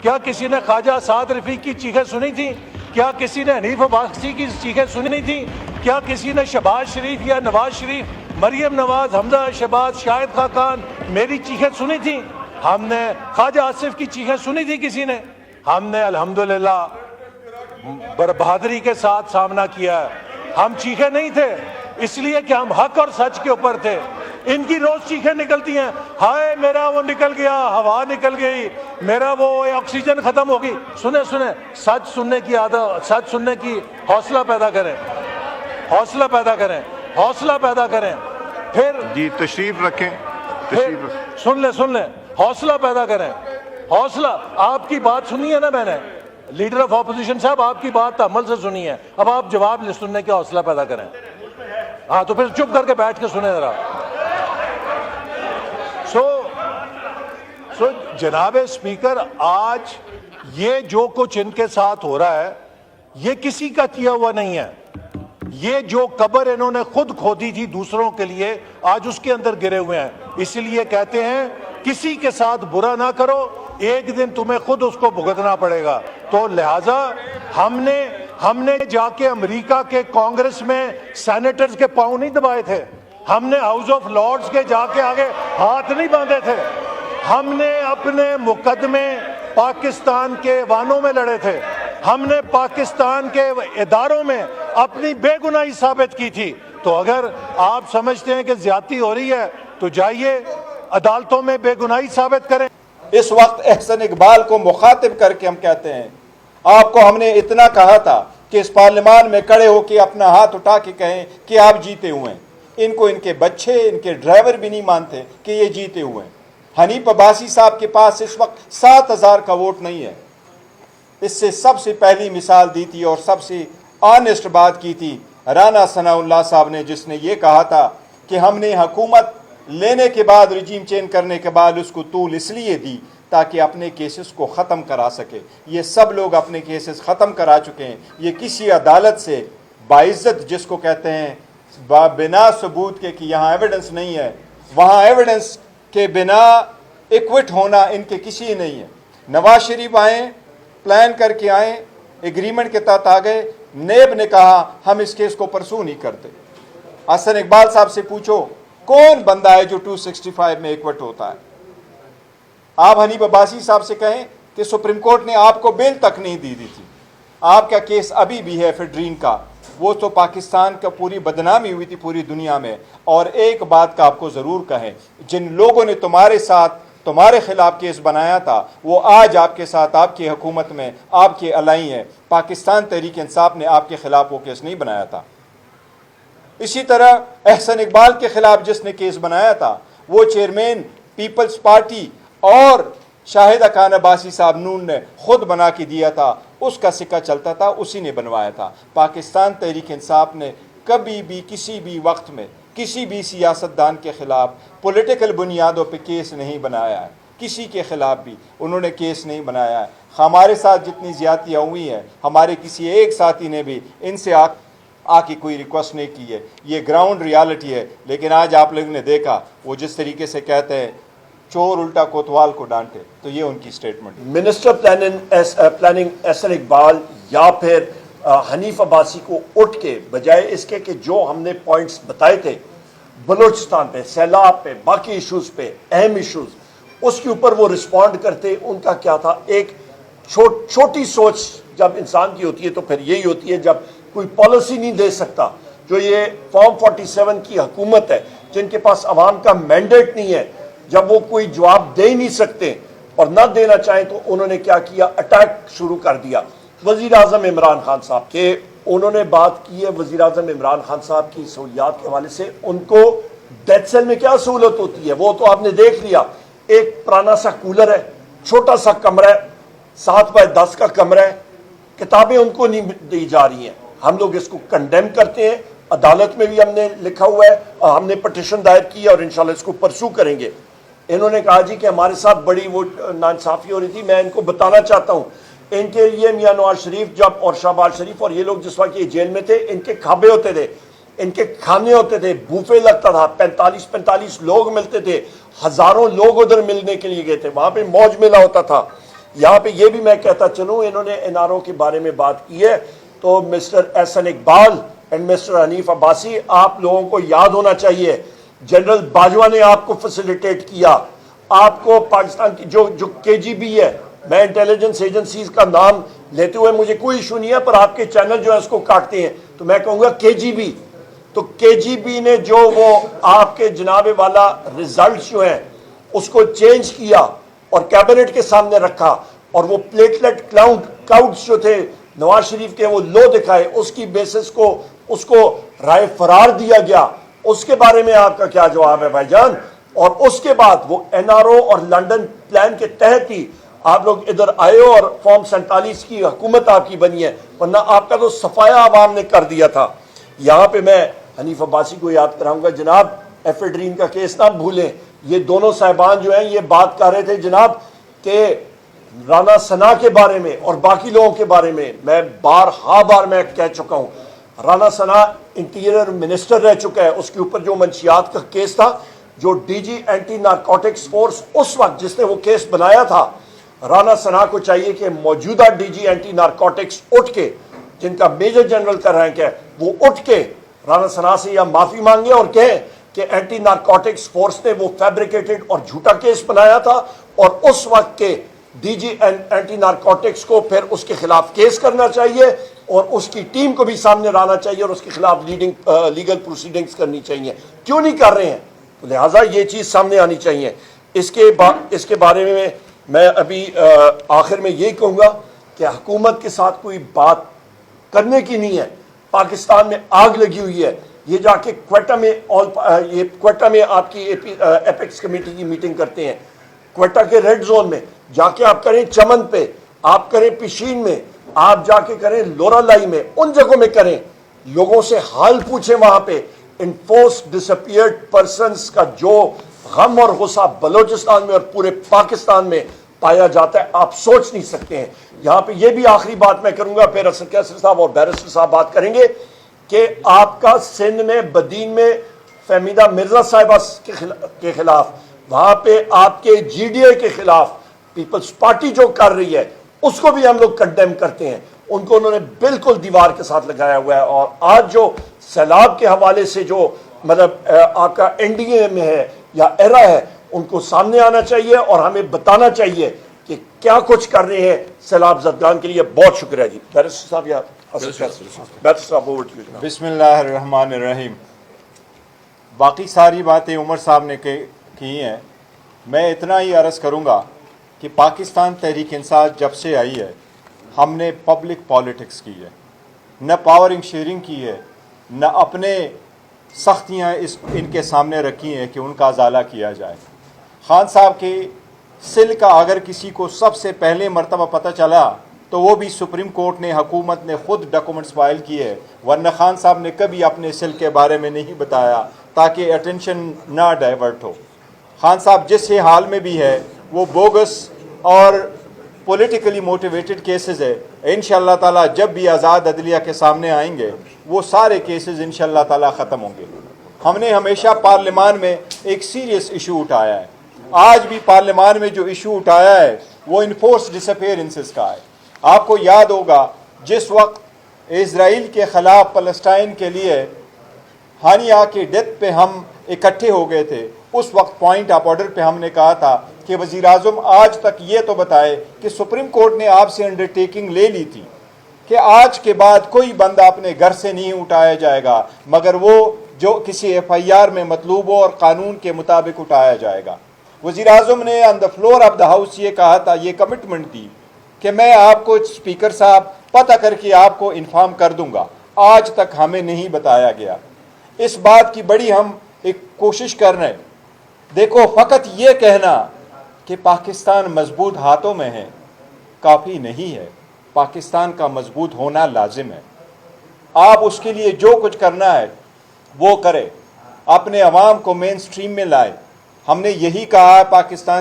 کیا کسی نے خواجہ اسعد رفیق کی چیخیں سنی تھیں؟ کیا کسی نے حنیف عباسی کی چیخیں سنی تھیں؟ کیا کسی نے شہباز شریف یا نواز شریف، مریم نواز، حمزہ شہباز، شاہد خاقان میری چیخیں سنی تھیں؟ ہم نے خواجہ آصف کی چیخیں سنی تھی کسی نے؟ ہم نے الحمدللہ بہادری کے ساتھ سامنا کیا ہے. ہم چیخے نہیں تھے اس لیے کہ ہم حق اور سچ کے اوپر تھے. ان کی روز چیخیں نکلتی ہیں، ہائے میرا وہ نکل گیا، ہوا نکل گئی، میرا وہ آکسیجن ختم ہوگی. سنیں سچ سننے کی عادت، سچ سننے کی حوصلہ پیدا کریں، حوصلہ پیدا کریں، حوصلہ پیدا کریں. پھر جی تشریف رکھیں، سن لیں حوصلہ پیدا کریں. حوصلہ، آپ کی بات سنی ہے نا میں نے، لیڈر آف اپوزیشن صاحب آپ کی بات عمل سے سنی ہے، اب آپ جواب سننے کا حوصلہ پیدا کریں. ہاں تو پھر چپ کر کے بیٹھ کے سنیں ذرا. سو جناب اسپیکر، آج یہ جو کچھ ان کے ساتھ ہو رہا ہے یہ کسی کا کیا ہوا نہیں ہے. یہ جو قبر انہوں نے خود کھودی تھی دوسروں کے لیے، آج اس کے اندر گرے ہوئے ہیں. اسی لیے کہتے ہیں کسی کے ساتھ برا نہ کرو، ایک دن تمہیں خود اس کو بھگتنا پڑے گا. تو لہٰذا ہم نے جا کے امریکہ کے کانگریس میں سینیٹرز کے پاؤں نہیں دبائے تھے، ہم نے ہاؤس آف لارڈز کے جا کے آگے ہاتھ نہیں باندھے تھے، ہم نے اپنے مقدمے پاکستان کے ایوانوں میں لڑے تھے، ہم نے پاکستان کے اداروں میں اپنی بے گناہی ثابت کی تھی. تو اگر آپ سمجھتے ہیں کہ زیادتی ہو رہی ہے تو جائیے عدالتوں میں بے گناہی ثابت کریں. اس وقت احسن اقبال کو مخاطب کر کے ہم کہتے ہیں، آپ کو ہم نے اتنا کہا تھا کہ اس پارلیمان میں کھڑے ہو کے اپنا ہاتھ اٹھا کے کہیں کہ آپ جیتے ہوئے ہیں. ان کو ان کے بچے، ان کے ڈرائیور بھی نہیں مانتے کہ یہ جیتے ہوئے ہیں. حنیف عباسی صاحب کے پاس اس وقت 7,000 کا ووٹ نہیں ہے. اس سے سب سے پہلی مثال دی تھی اور سب سے آنیسٹ بات کی تھی رانا ثناء اللہ صاحب نے، جس نے یہ کہا تھا کہ ہم نے حکومت لینے کے بعد، رجیم چینج کرنے کے بعد اس کو طول اس لیے دی تاکہ اپنے کیسز کو ختم کرا سکے. یہ سب لوگ اپنے کیسز ختم کرا چکے ہیں. یہ کسی عدالت سے باعزت، جس کو کہتے ہیں بنا ثبوت کے کہ یہاں ایویڈنس نہیں ہے، وہاں ایویڈنس کے بنا ایکوٹ ہونا ان کے کسی نہیں ہے. نواز شریف آئیں، پلان کر کے آئیں، ایگریمنٹ کے تحت آ گئے. نیب نے کہا ہم اس کیس کو پرسو نہیں کرتے. حسن اقبال صاحب سے پوچھو کون بندہ ہے جو 265 میں ایکوٹ ہوتا ہے. آپ حنیف عباسی صاحب سے کہیں کہ سپریم کورٹ نے آپ کو بیل تک نہیں دی تھی. آپ کا کیس ابھی بھی ہے فیڈرین کا، وہ تو پاکستان کا پوری بدنامی ہوئی تھی پوری دنیا میں. اور ایک بات کا آپ کو ضرور کہیں، جن لوگوں نے تمہارے ساتھ تمہارے خلاف کیس بنایا تھا وہ آج آپ کے ساتھ آپ کی حکومت میں آپ کے الائی ہیں. پاکستان تحریک انصاف نے آپ کے خلاف وہ کیس نہیں بنایا تھا. اسی طرح احسن اقبال کے خلاف جس نے کیس بنایا تھا وہ چیئرمین پیپلز پارٹی اور شاہد خان عباسی صاحب نون نے خود بنا کے دیا تھا. اس کا سکہ چلتا تھا، اسی نے بنوایا تھا. پاکستان تحریک انصاف نے کبھی بھی کسی بھی وقت میں کسی بھی سیاستدان کے خلاف پولیٹیکل بنیادوں پہ کیس نہیں بنایا ہے. کسی کے خلاف بھی انہوں نے کیس نہیں بنایا ہے. ہمارے ساتھ جتنی زیادتیاں ہوئی ہیں، ہمارے کسی ایک ساتھی نے بھی ان سے آ کے کوئی ریکویسٹ نہیں کی ہے. یہ گراؤنڈ ریالٹی ہے. لیکن آج آپ لوگوں نے دیکھا وہ جس طریقے سے کہتے ہیں چور الٹا کوتوال کو ڈانٹے، تو یہ ان کی statement. Minister planning Ahsan Iqbal یا پھر حنیف عباسی کو اٹھ کے بجائے اس کے کہ جو ہم نے پوائنٹس بتائے تھے بلوچستان پہ، سیلاب پہ، باقی ایشوز پہ، اہم ایشوز، اس کے اوپر وہ رسپونڈ کرتے. ان کا کیا تھا، ایک چھوٹی سوچ جب انسان کی ہوتی ہے تو پھر یہی ہوتی ہے جب کوئی پالیسی نہیں دے سکتا. جو یہ فارم 47 کی حکومت ہے، جن کے پاس عوام کا مینڈیٹ نہیں ہے، جب وہ کوئی جواب دے ہی نہیں سکتے اور نہ دینا چاہیں تو انہوں نے کیا کیا، اٹیک شروع کر دیا. وزیر اعظم عمران خان صاحب کے انہوں نے بات کی ہے. وزیر اعظم عمران خان صاحب کی سہولیات کے حوالے سے ان کو ڈیتھ سیل میں کیا سہولت ہوتی ہے وہ تو آپ نے دیکھ لیا. ایک پرانا سا کولر ہے، چھوٹا سا کمرہ ہے، 7x10 کا کمرہ ہے، کتابیں ان کو نہیں دی جا رہی ہیں. ہم لوگ اس کو کنڈیم کرتے ہیں. عدالت میں بھی ہم نے لکھا ہوا ہے، ہم نے پٹیشن دائر کی ہے اور انشاءاللہ اس کو پرسو کریں گے. انہوں نے کہا جی کہ ہمارے ساتھ بڑی وہ ناانصافی ہو رہی تھی. میں ان کو بتانا چاہتا ہوں، ان کے لیے میاں نواز شریف جب اور شہباز شریف اور یہ لوگ جس وقت یہ جیل میں تھے، ان کے کھابے ہوتے تھے، ان کے کھانے ہوتے تھے، بوفے لگتا تھا، 45 لوگ ملتے تھے. ہزاروں لوگ ادھر ملنے کے لیے گئے تھے. وہاں پہ موج میلہ ہوتا تھا. یہاں پہ یہ بھی میں کہتا چلوں, انہوں نے NRO کے بارے میں بات کی ہے, تو mister Ahsan Iqbal and mister Hanif Abbasi, آپ لوگوں کو یاد ہونا چاہیے جنرل باجوہ نے آپ کو فیسیلیٹیٹ کیا, آپ کو پاکستان کی جو KGB ہے, میں انٹیلیجنس ایجنسیز کا نام لیتے ہوئے مجھے کوئی ایشو نہیں ہے, پر آپ کے چینل جو ہے اس کو کاٹتے ہیں, تو میں کہوں گا KGB, تو KGB نے جو وہ آپ کے جناب والا ریزلٹس جو ہیں اس کو چینج کیا اور کیبنٹ کے سامنے رکھا, اور وہ پلیٹلیٹ کاؤنٹس جو تھے نواز شریف کے وہ لو دکھائے, اس کی بیسس کو اس کو رائے فرار دیا گیا, اس کے بارے میں آپ کا کیا جواب ہے بھائی جان؟ اور اس کے بعد وہ NRO اور لنڈن پلان کے تحت ہی آپ لوگ ادھر آئے ہو اور فارم 47 کی حکومت آپ کی بنی ہے, ورنہ آپ کا تو صفایا عوام نے کر دیا تھا. یہاں پہ میں حنیف عباسی کو یاد کراؤں گا, جناب ایفیڈرین کا کیس نہ بھولیں, یہ دونوں صاحبان جو ہیں یہ بات کر رہے تھے جناب کہ رانا ثنا کے بارے میں اور باقی لوگوں کے بارے میں, میں بار میں کہہ چکا ہوں, رانا ثنا انٹیریئر منسٹر رہ چکا ہے, اس کے اوپر جو منشیات کا کیس تھا, جو DG اینٹی نارکوٹکس فورس اس وقت جس نے وہ کیس بنایا تھا, رانا ثنا کو چاہیے کہ موجودہ DG اینٹی نارکوٹکس اٹھ کے, جن کا میجر جنرل کا رینک ہے, وہ اٹھ کے رانا ثنا سے یا معافی مانگے اور کہیں کہ اینٹی نارکوٹکس فورس نے وہ فیبریکیٹڈ اور جھوٹا کیس بنایا تھا, اور اس وقت کے DG اینٹی نارکوٹکس کو پھر اس کے خلاف کیس کرنا چاہیے, اور اس کی ٹیم کو بھی سامنے لانا چاہیے, اور اس کے خلاف لیگل پروسیڈنگز کرنی چاہیے. کیوں نہیں کر رہے ہیں؟ لہٰذا یہ چیز سامنے آنی چاہیے. اس کے بارے میں ابھی آخر میں یہی کہوں گا کہ حکومت کے ساتھ کوئی بات کرنے کی نہیں ہے. پاکستان میں آگ لگی ہوئی ہے, یہ جا کے کوئٹہ میں آپ کی ایپیکس کمیٹی کی میٹنگ کرتے ہیں, کوئٹہ کے ریڈ زون میں جا کے آپ کریں, چمن پہ آپ کریں, پشین میں آپ جا کے کریں, لورا لائی میں, ان جگہوں میں کریں, لوگوں سے حال پوچھیں وہاں پہ. انفورس ڈس اپیئرڈ پرسنس کا جو غم اور غصہ بلوچستان میں اور پورے پاکستان میں پایا جاتا ہے آپ سوچ نہیں سکتے ہیں. یہاں پہ یہ بھی آخری بات میں کروں گا, پھر اسد کیسر صاحب اور بیرسٹر صاحب بات کریں گے, کہ آپ کا سندھ میں بدین میں فہمیدہ مرزا صاحبہ کے خلاف, وہاں پہ آپ کے GDA کے خلاف پیپلز پارٹی جو کر رہی ہے اس کو بھی ہم لوگ کنڈیم کرتے ہیں. ان کو انہوں نے بالکل دیوار کے ساتھ لگایا ہوا ہے, اور آج جو سیلاب کے حوالے سے جو مطلب آپ کا NDA میں ہے یا ایرا ہے, ان کو سامنے آنا چاہیے اور ہمیں بتانا چاہیے کہ کیا کچھ کر رہے ہیں سیلاب زدگان کے لیے. بہت شکریہ جی. بیرسٹر صاحب یا بیرسٹر صاحب اوور ٹو یو. بسم اللہ الرحمن الرحیم. باقی ساری باتیں عمر صاحب نے کی ہیں, میں اتنا ہی عرض کروں گا کہ پاکستان تحریک انصاف جب سے آئی ہے ہم نے پبلک پالیٹکس کی ہے, نہ پاورنگ شیئرنگ کی ہے, نہ اپنے سختیاں ان کے سامنے رکھی ہیں کہ ان کا ازالہ کیا جائے. خان صاحب کے سل کا اگر کسی کو سب سے پہلے مرتبہ پتہ چلا تو وہ بھی سپریم کورٹ نے, حکومت نے خود ڈاکومنٹس فائل کیے, ورنہ خان صاحب نے کبھی اپنے سل کے بارے میں نہیں بتایا تاکہ اٹینشن نہ ڈائیورٹ ہو. خان صاحب جس حال میں بھی ہے وہ بوگس اور پولیٹیکلی موٹیویٹڈ کیسز ہے. انشاءاللہ تعالیٰ جب بھی آزاد عدلیہ کے سامنے آئیں گے وہ سارے کیسز انشاءاللہ تعالیٰ ختم ہوں گے. ہم نے ہمیشہ پارلیمان میں ایک سیریس ایشو اٹھایا ہے, آج بھی پارلیمان میں جو ایشو اٹھایا ہے وہ انفورس ڈس اپیئرنسز کا ہے. آپ کو یاد ہوگا جس وقت اسرائیل کے خلاف فلسطین کے لیے ہانیہ کی ڈیتھ پہ ہم اکٹھے ہو گئے تھے, اس وقت پوائنٹ آف آرڈر پہ ہم نے کہا تھا کہ وزیر اعظم آج تک یہ تو بتائے کہ سپریم کورٹ نے آپ سے انڈرٹیکنگ لے لی تھی کہ آج کے بعد کوئی بندہ اپنے گھر سے نہیں اٹھایا جائے گا مگر وہ جو کسی FIR میں مطلوب ہو اور قانون کے مطابق اٹھایا جائے گا. وزیر اعظم نے on the floor of the house یہ کہا تھا, یہ کمٹمنٹ دی کہ میں آپ کو اسپیکر صاحب پتہ کر کے آپ کو انفارم کر دوں گا. آج تک ہمیں نہیں بتایا گیا. اس بات کی بڑی ہم ایک کوشش کر رہے ہیں. دیکھو فقط یہ کہنا کہ پاکستان مضبوط ہاتھوں میں ہے کافی نہیں ہے, پاکستان کا مضبوط ہونا لازم ہے. آپ اس کے لیے جو کچھ کرنا ہے وہ کرے, اپنے عوام کو مین سٹریم میں لائے. ہم نے یہی کہا ہے پاکستان